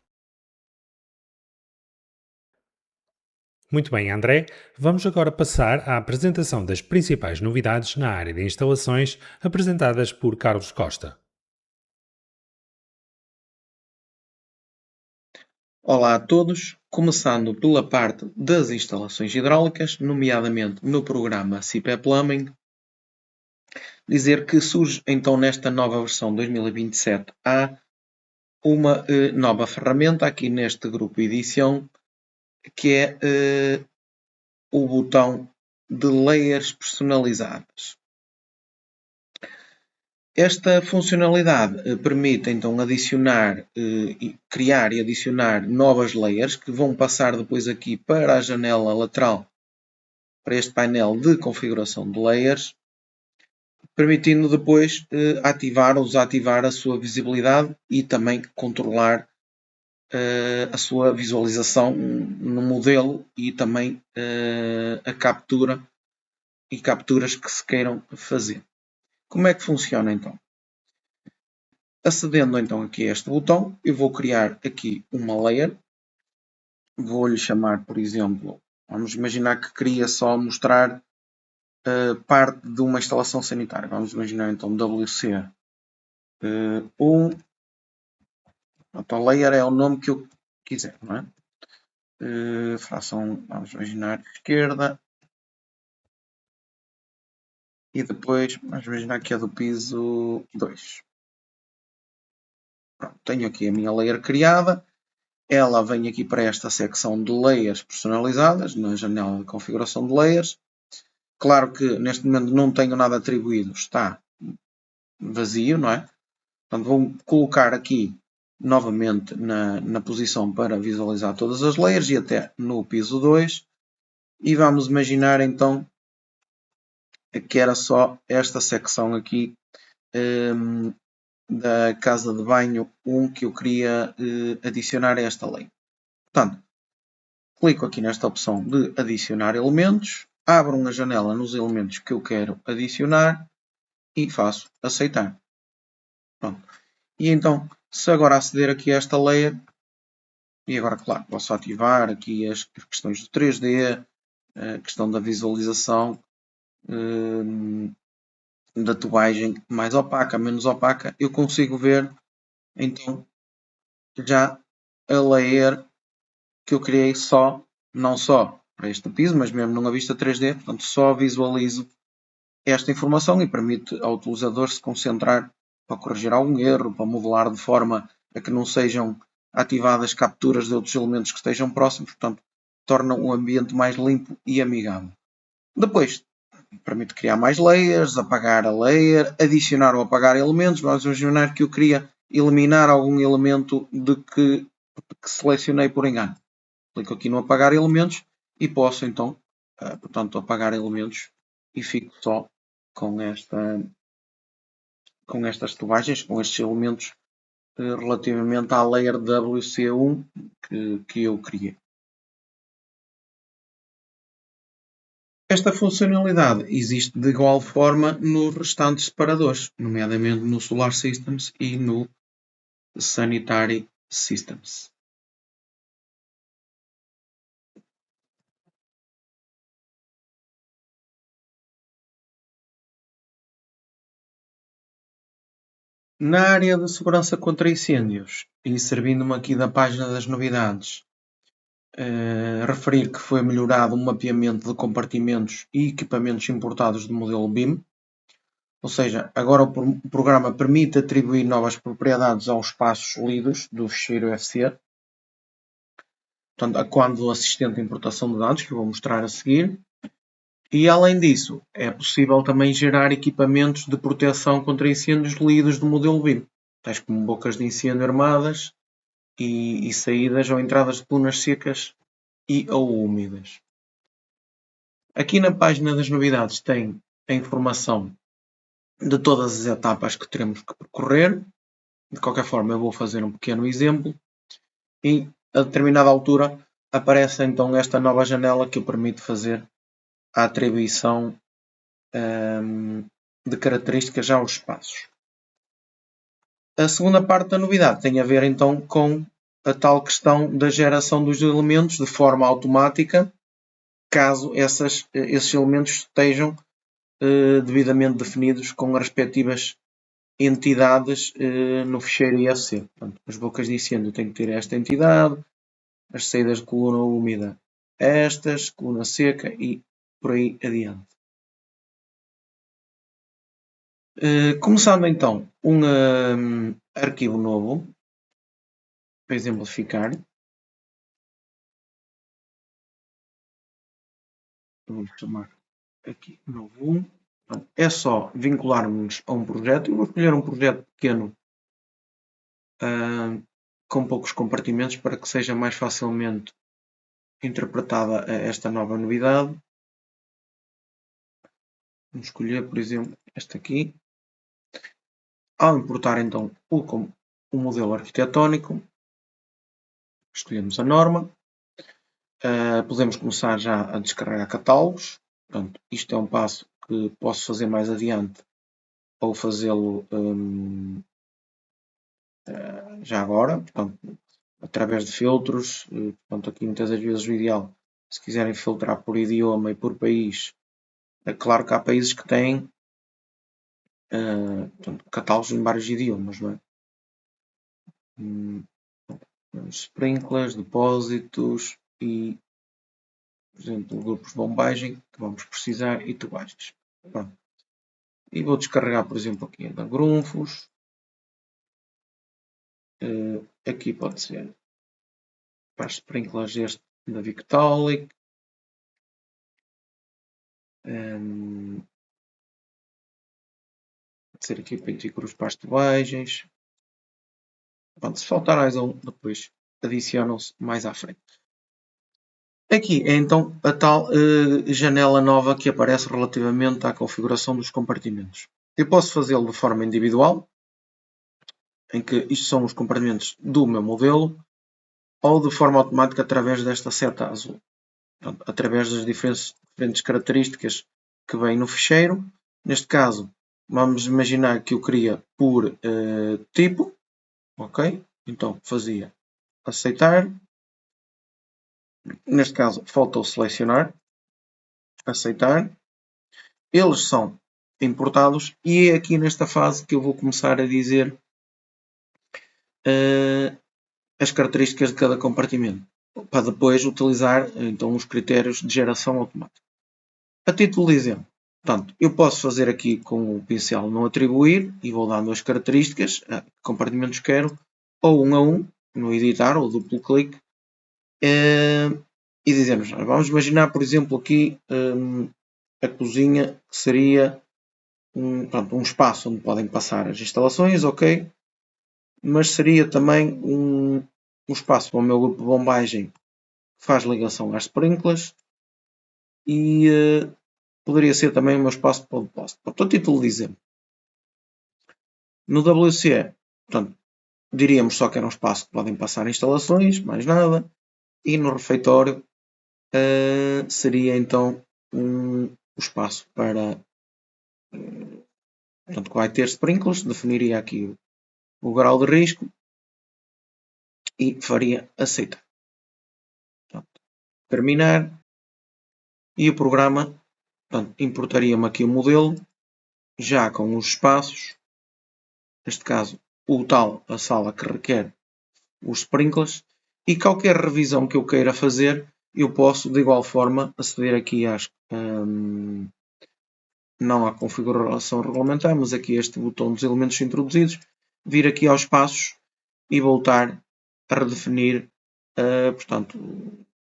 S1: Muito bem, André. Vamos agora passar à apresentação das principais novidades na área de instalações apresentadas por Carlos Costa.
S3: Olá a todos, começando pela parte das instalações hidráulicas, nomeadamente no programa CIPE Plumbing, dizer que surge então nesta nova versão 2027A uma nova ferramenta aqui neste grupo edição, que é o botão de layers personalizadas. Esta funcionalidade permite então adicionar, criar e adicionar novas layers que vão passar depois aqui para a janela lateral, para este painel de configuração de layers, permitindo depois ativar ou desativar a sua visibilidade e também controlar a sua visualização no modelo e também a captura e capturas que se queiram fazer. Como é que funciona então? Acedendo então aqui a este botão, eu vou criar aqui uma layer. Vou-lhe chamar, por exemplo, vamos imaginar que queria só mostrar parte de uma instalação sanitária. Vamos imaginar então WC1. Então, layer é o nome que eu quiser, não é? Fração, vamos imaginar, esquerda. E depois, vamos imaginar que é do piso 2. Pronto, tenho aqui a minha layer criada. Ela vem aqui para esta secção de layers personalizadas, na janela de configuração de layers. Claro que neste momento não tenho nada atribuído, está vazio, não é? Portanto, vou colocar aqui novamente na posição para visualizar todas as layers e até no piso 2. E vamos imaginar então que era só esta secção aqui da casa de banho 1 que eu queria adicionar a esta layer. Portanto, clico aqui nesta opção de adicionar elementos, abro uma janela nos elementos que eu quero adicionar e faço aceitar. Pronto. E então, se agora aceder aqui a esta layer, e agora, claro, posso ativar aqui as questões do 3D, a questão da visualização, da tubagem mais opaca, menos opaca, eu consigo ver então já a layer que eu criei não só para este piso, mas mesmo numa vista 3D, portanto só visualizo esta informação e permite ao utilizador se concentrar para corrigir algum erro, para modelar de forma a que não sejam ativadas capturas de outros elementos que estejam próximos, portanto, torna o ambiente mais limpo e amigável. Depois, permite criar mais layers, apagar a layer, adicionar ou apagar elementos. Vamos imaginar que eu queria eliminar algum elemento que selecionei por engano. Clico aqui no apagar elementos e posso então, portanto, apagar elementos e fico só com estas tubagens, com estes elementos relativamente à layer WC1 que eu criei. Esta funcionalidade existe de igual forma nos restantes separadores, nomeadamente no Solar Systems e no Sanitary Systems. Na área de segurança contra incêndios, e servindo-me aqui da página das novidades, referir que foi melhorado o mapeamento de compartimentos e equipamentos importados do modelo BIM. Ou seja, agora o programa permite atribuir novas propriedades aos espaços lidos do ficheiro FC. Portanto, quando o assistente de importação de dados, que eu vou mostrar a seguir. E além disso, é possível também gerar equipamentos de proteção contra incêndios lidos do modelo BIM, tais como bocas de incêndio armadas e saídas ou entradas de colunas secas e ou úmidas. Aqui na página das novidades tem a informação de todas as etapas que teremos que percorrer. De qualquer forma, eu vou fazer um pequeno exemplo e a determinada altura aparece então esta nova janela que permite fazer a atribuição de características aos espaços. A segunda parte da novidade tem a ver então com a tal questão da geração dos elementos de forma automática, caso esses elementos estejam devidamente definidos com as respectivas entidades no ficheiro IFC. Portanto, as bocas de incêndio têm que ter esta entidade, as saídas de coluna úmida estas, coluna seca e por aí adiante. Começando então um arquivo novo, para exemplificar. Vou chamar aqui novo 1. É só vincularmos a um projeto. Eu vou escolher um projeto pequeno com poucos compartimentos para que seja mais facilmente interpretada esta nova novidade. Vamos escolher, por exemplo, este aqui. Ao importar então o modelo arquitetónico, escolhemos a norma. Podemos começar já a descarregar catálogos. Portanto, isto é um passo que posso fazer mais adiante ou fazê-lo já agora. Portanto, através de filtros. Portanto, aqui muitas das vezes o ideal, se quiserem filtrar por idioma e por país, é claro que há países que têm portanto, catálogos em vários idiomas, não é? Sprinklers, depósitos e, por exemplo, grupos de bombagem que vamos precisar e tubagens. Pronto. E vou descarregar, por exemplo, aqui da Grunfos. Aqui pode ser para as sprinklers este da Victolic. Pode ser aqui para cruz para as tubagens. Pronto, se faltar mais um, depois adicionam-se mais à frente. Aqui é então a tal janela nova que aparece relativamente à configuração dos compartimentos. Eu posso fazê-lo de forma individual, em que isto são os compartimentos do meu modelo, ou de forma automática através desta seta azul. Portanto, através das diferentes características que vêm no ficheiro. Neste caso, vamos imaginar que eu queria por tipo. Ok? Então fazia aceitar. Neste caso, faltou selecionar. Aceitar. Eles são importados e é aqui nesta fase que eu vou começar a dizer as características de cada compartimento, para depois utilizar então os critérios de geração automática. A título de exemplo, Portanto, eu posso fazer aqui com o pincel no atribuir e vou dando as características, que compartimentos quero, ou um a um, no editar, ou duplo clique, e dizemos, vamos imaginar, por exemplo, aqui a cozinha que seria um espaço onde podem passar as instalações, ok? Mas seria também um espaço para o meu grupo de bombagem que faz ligação às sprinklers e poderia ser também o meu espaço para o depósito. Portanto, a título de exemplo. No WCE, portanto, diríamos só que era um espaço que podem passar instalações, mais nada. E no refeitório seria então o espaço para portanto, que vai ter sprinklers, definiria aqui o grau de risco e faria aceitar. Portanto, terminar e o programa importaria-me aqui o modelo já com os espaços, neste caso a sala que requer os sprinklers, e qualquer revisão que eu queira fazer eu posso de igual forma aceder aqui não à configuração regulamentar, mas aqui este botão dos elementos introduzidos, vir aqui aos passos e voltar a redefinir, portanto,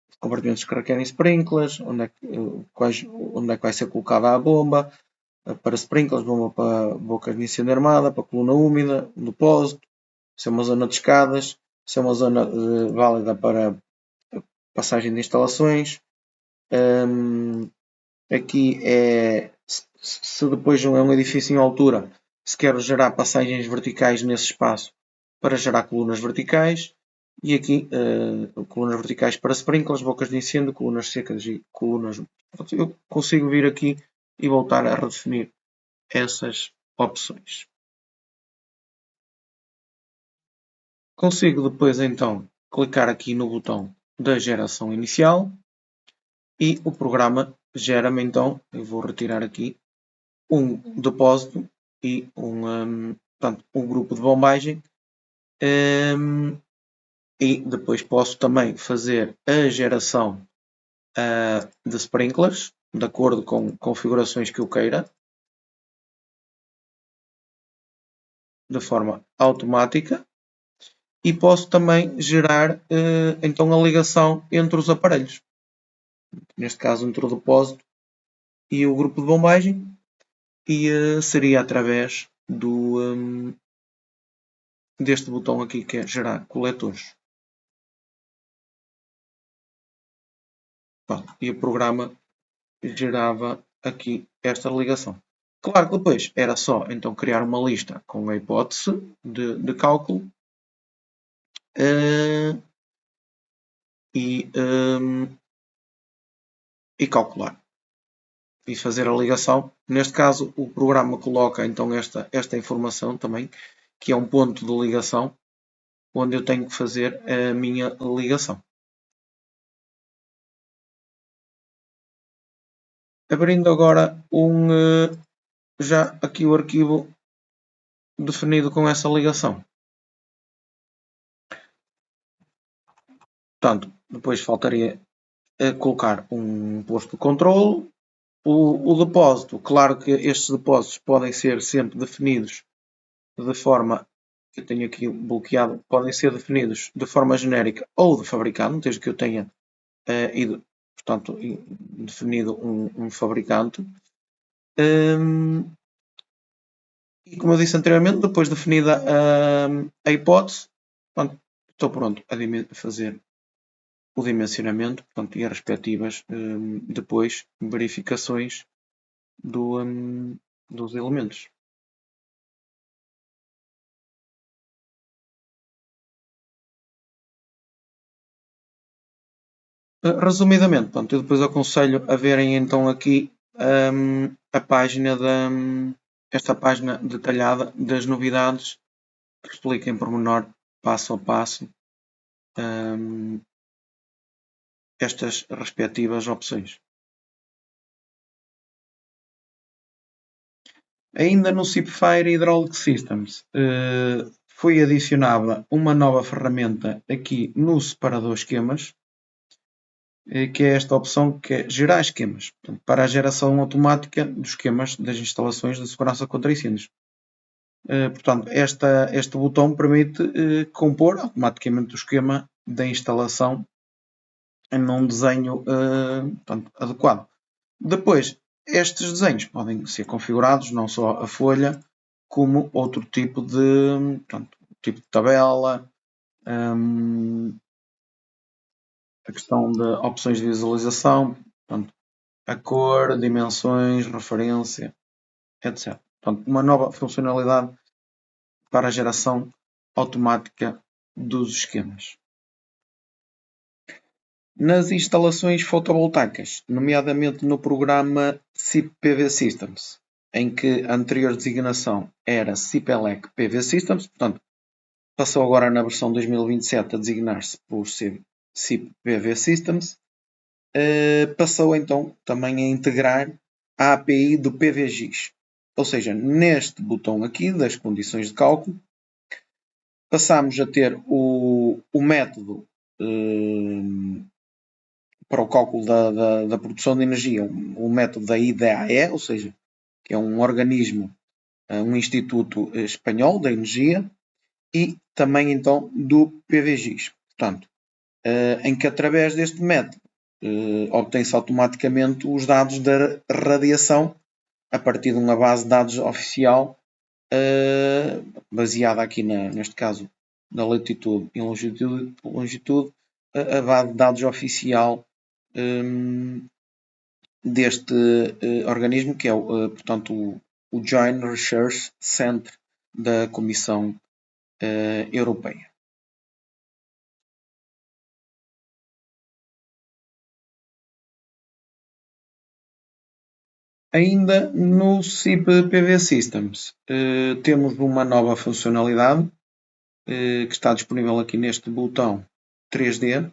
S3: os compartimentos que requerem sprinklers, onde é que vai ser colocada a bomba, para sprinklers, bomba para bocas de incêndio armada, para coluna úmida, um depósito, se é uma zona de escadas, se é uma zona válida para passagem de instalações. Aqui é se depois é um edifício em altura, se quero gerar passagens verticais nesse espaço para gerar colunas verticais. E aqui colunas verticais para sprinklers, bocas de incêndio, colunas secas e colunas. Eu consigo vir aqui e voltar a redefinir essas opções. Consigo depois então clicar aqui no botão da geração inicial e o programa gera-me então, eu vou retirar aqui, um depósito e portanto, um grupo de bombagem e depois posso também fazer a geração de sprinklers de acordo com configurações que eu queira de forma automática e posso também gerar então a ligação entre os aparelhos, neste caso entre o depósito e o grupo de bombagem, e seria através deste botão aqui que é gerar coletores. E o programa gerava aqui esta ligação. Claro que depois era só então criar uma lista com a hipótese de cálculo e calcular e fazer a ligação. Neste caso o programa coloca então esta informação também, que é um ponto de ligação onde eu tenho que fazer a minha ligação. Abrindo agora já aqui o arquivo definido com essa ligação. Portanto, depois faltaria colocar um posto de controle. O depósito, claro que estes depósitos podem ser sempre definidos de forma, eu tenho aqui bloqueado, podem ser definidos de forma genérica ou de fabricante, desde que eu tenha portanto, definido um fabricante. E como eu disse anteriormente, depois definida a hipótese, portanto, estou pronto a fazer o dimensionamento, portanto, e as respectivas depois verificações dos elementos. Resumidamente, portanto, eu depois aconselho a verem então aqui a página esta página detalhada das novidades que explica em pormenor, passo a passo, estas respectivas opções. Ainda no SIPFire Hydraulic Systems foi adicionada uma nova ferramenta aqui no separador esquemas, que é esta opção que é gerar esquemas, portanto, para a geração automática dos esquemas das instalações de segurança contra incêndios. Portanto, este botão permite compor automaticamente o esquema da instalação num desenho portanto, adequado. Depois, estes desenhos podem ser configurados não só a folha, como outro tipo de, portanto, tipo de tabela, a questão de opções de visualização, portanto, a cor, dimensões, referência, etc. Portanto, uma nova funcionalidade para a geração automática dos esquemas. Nas instalações fotovoltaicas, nomeadamente no programa SIP PV Systems, em que a anterior designação era SIP-ELEC PV Systems, portanto, passou agora na versão 2027 a designar-se por SIP PV Systems, passou então também a integrar a API do PVGIS. Ou seja, neste botão aqui das condições de cálculo, passamos a ter o método para o cálculo da produção de energia, o método da IDAE, ou seja, que é um organismo, um instituto espanhol da energia, e também então do PVGIS. Portanto, em que através deste método obtém-se automaticamente os dados da radiação a partir de uma base de dados oficial baseada aqui neste caso na latitude e longitude, a base de dados oficial deste organismo que é portanto o Joint Research Centre da Comissão Europeia. Ainda no SIP PV Systems temos uma nova funcionalidade que está disponível aqui neste botão 3D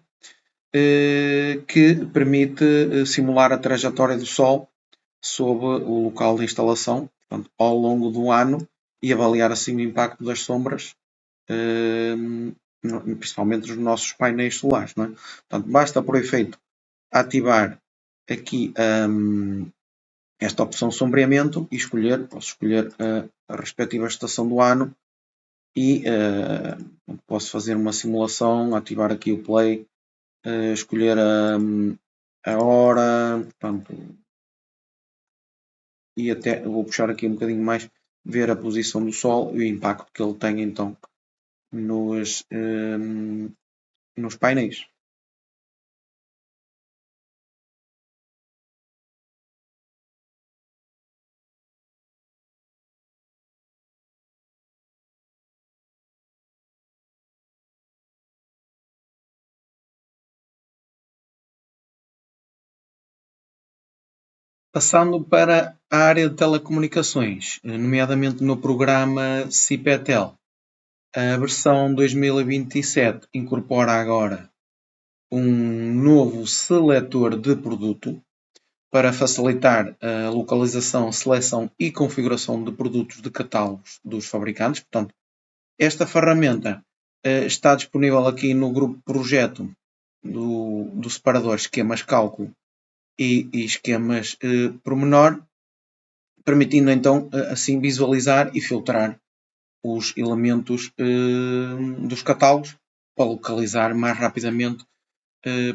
S3: que permite simular a trajetória do Sol sob o local de instalação, portanto, ao longo do ano e avaliar assim o impacto das sombras, principalmente nos nossos painéis solares. Não é? Portanto, basta por efeito ativar aqui esta opção sombreamento e posso escolher a respectiva estação do ano e posso fazer uma simulação, ativar aqui o play, escolher a hora, portanto, e até vou puxar aqui um bocadinho mais, ver a posição do Sol e o impacto que ele tem então nos painéis. Passando para a área de telecomunicações, nomeadamente no programa CIPETEL, a versão 2027 incorpora agora um novo seletor de produto para facilitar a localização, seleção e configuração de produtos de catálogos dos fabricantes. Portanto, esta ferramenta está disponível aqui no grupo projeto do separador esquemas cálculo e esquemas pormenor, permitindo então assim visualizar e filtrar os elementos dos catálogos para localizar mais rapidamente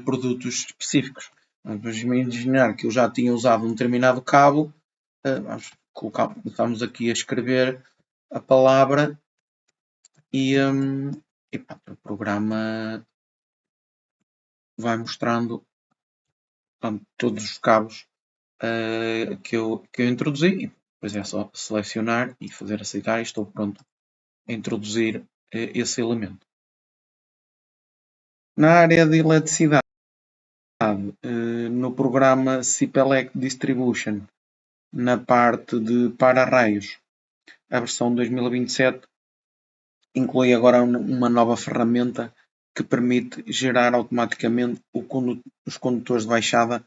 S3: produtos específicos. Vamos imaginar que eu já tinha usado um determinado cabo, começamos aqui a escrever a palavra e o programa vai mostrando todos os cabos que eu introduzi e depois é só selecionar e fazer aceitar e estou pronto a introduzir esse elemento. Na área de eletricidade, no programa CIP-ELEC Distribution, na parte de para-raios, a versão 2027 inclui agora uma nova ferramenta que permite gerar automaticamente os condutores de baixada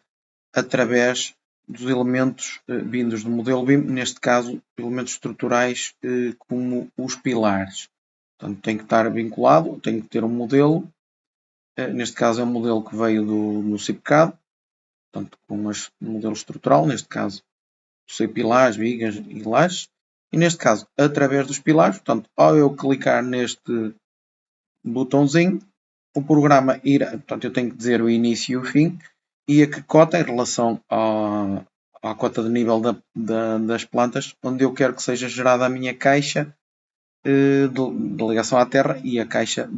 S3: através dos elementos vindos do modelo BIM, neste caso elementos estruturais como os pilares. Portanto, tem que estar vinculado, tem que ter um modelo Neste caso é um modelo que veio do CIPCAD, portanto com um modelo estrutural, neste caso sei pilares, vigas e lajes. E neste caso, através dos pilares, portanto, ao eu clicar neste botãozinho, o programa irá, portanto, eu tenho que dizer o início e o fim, e a que cota em relação à cota de nível das plantas, onde eu quero que seja gerada a minha caixa de ligação à terra e a caixa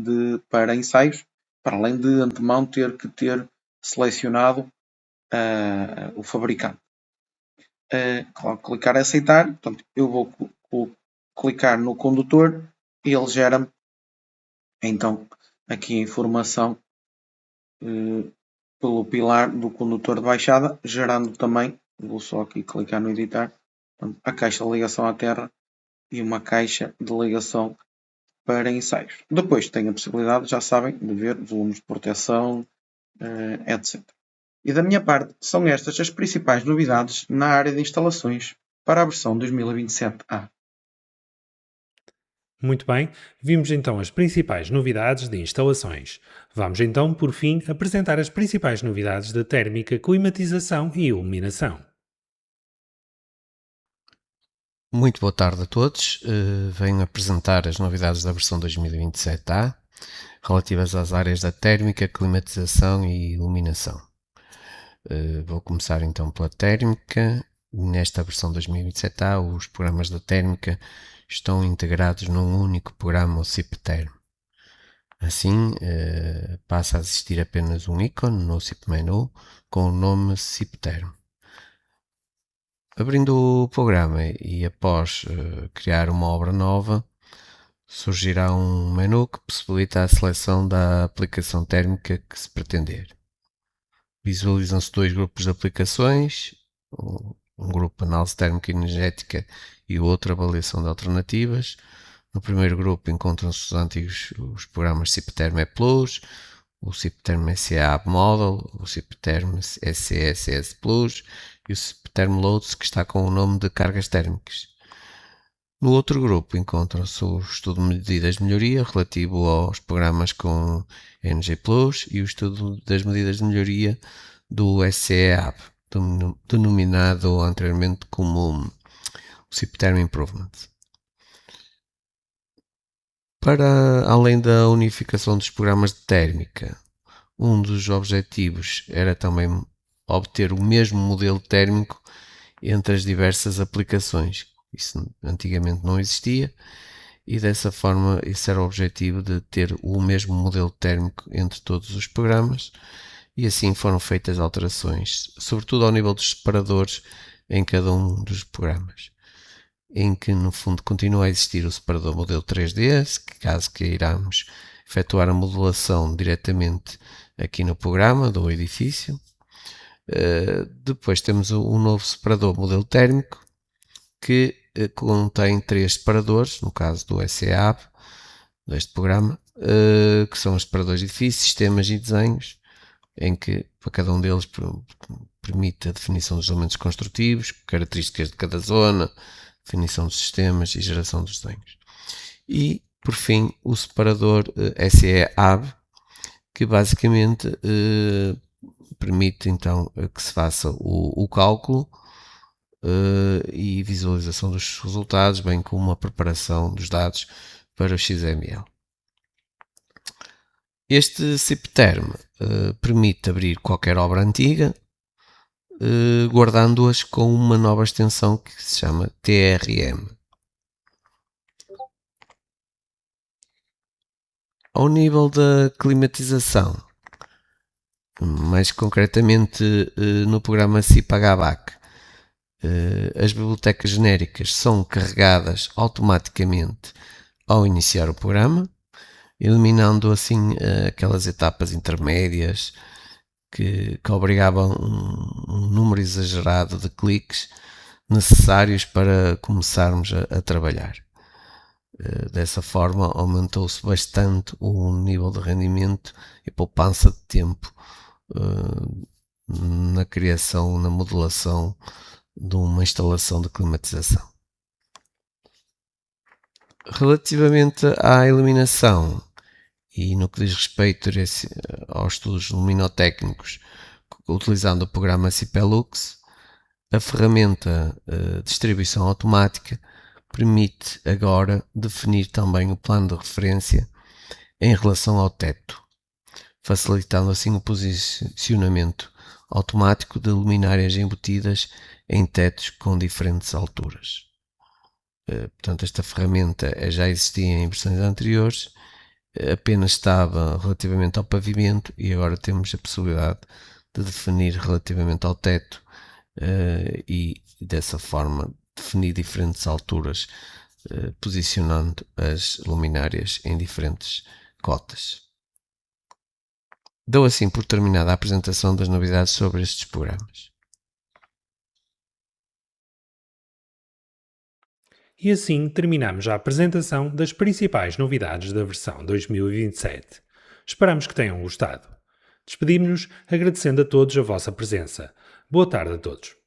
S3: para ensaios, para além de antemão ter que ter selecionado o fabricante. Clicar em aceitar, portanto, eu vou clicar no condutor e ele gera-me então aqui a informação pelo pilar do condutor de baixada, gerando também, vou só aqui clicar no editar, portanto, a caixa de ligação à terra e uma caixa de ligação para ensaios. Depois tem a possibilidade, já sabem, de ver volumes de proteção, etc. E da minha parte, são estas as principais novidades na área de instalações para a versão 2027A.
S1: Muito bem, vimos então as principais novidades de instalações. Vamos então, por fim, apresentar as principais novidades da térmica, climatização e iluminação.
S4: Muito boa tarde a todos. Venho apresentar as novidades da versão 2027A relativas às áreas da térmica, climatização e iluminação. Vou começar então pela térmica. Nesta versão 2027A, os programas da térmica estão integrados num único programa, o CIPterm. Assim, passa a existir apenas um ícone no CIP menu com o nome CIPterm. Abrindo o programa e após criar uma obra nova, surgirá um menu que possibilita a seleção da aplicação térmica que se pretender. Visualizam-se dois grupos de aplicações, um grupo análise térmica energética e o outro avaliação de alternativas. No primeiro grupo encontram-se os programas CIPterm E+, o CIPterm SEAB Model, o CIPterm SCSS Plus e o CIPterm Loads, que está com o nome de cargas térmicas. No outro grupo encontram-se o estudo de medidas de melhoria relativo aos programas com NG Plus e o estudo das medidas de melhoria do SCEAB, denominado anteriormente como o CIPterm Improvement. Para além da unificação dos programas de térmica, um dos objetivos era também obter o mesmo modelo térmico entre as diversas aplicações. Isso antigamente não existia e dessa forma esse era o objetivo de ter o mesmo modelo térmico entre todos os programas e assim foram feitas alterações, sobretudo ao nível dos separadores em cada um dos programas, em que no fundo continua a existir o separador modelo 3D, caso queiramos efetuar a modulação diretamente aqui no programa do edifício. Depois temos o novo separador modelo térmico, que contém 3 separadores, no caso do SEAB, deste programa, que são os separadores de edifícios, sistemas e desenhos, em que para cada um deles permite a definição dos elementos construtivos, características de cada zona, definição dos sistemas e geração dos desenhos. E, por fim, o separador SEAB, que basicamente permite então que se faça o cálculo e visualização dos resultados, bem como a preparação dos dados para o XML. Este CIPterm permite abrir qualquer obra antiga, guardando-as com uma nova extensão que se chama TRM. Ao nível da climatização, mais concretamente no programa CIP-HVAC, as bibliotecas genéricas são carregadas automaticamente ao iniciar o programa, eliminando assim aquelas etapas intermédias que obrigavam um número exagerado de cliques necessários para começarmos a trabalhar. Dessa forma aumentou-se bastante o nível de rendimento e poupança de tempo na criação, na modelação de uma instalação de climatização. Relativamente à iluminação, E no que diz respeito aos estudos luminotécnicos, utilizando o programa CPLux, a ferramenta de distribuição automática permite agora definir também o plano de referência em relação ao teto, facilitando assim o posicionamento automático de luminárias embutidas em tetos com diferentes alturas. Portanto, esta ferramenta já existia em versões anteriores, apenas estava relativamente ao pavimento e agora temos a possibilidade de definir relativamente ao teto e dessa forma definir diferentes alturas, posicionando as luminárias em diferentes cotas. Dou assim por terminada a apresentação das novidades sobre estes programas.
S1: E assim terminamos a apresentação das principais novidades da versão 2027. Esperamos que tenham gostado. Despedimos-nos agradecendo a todos a vossa presença. Boa tarde a todos.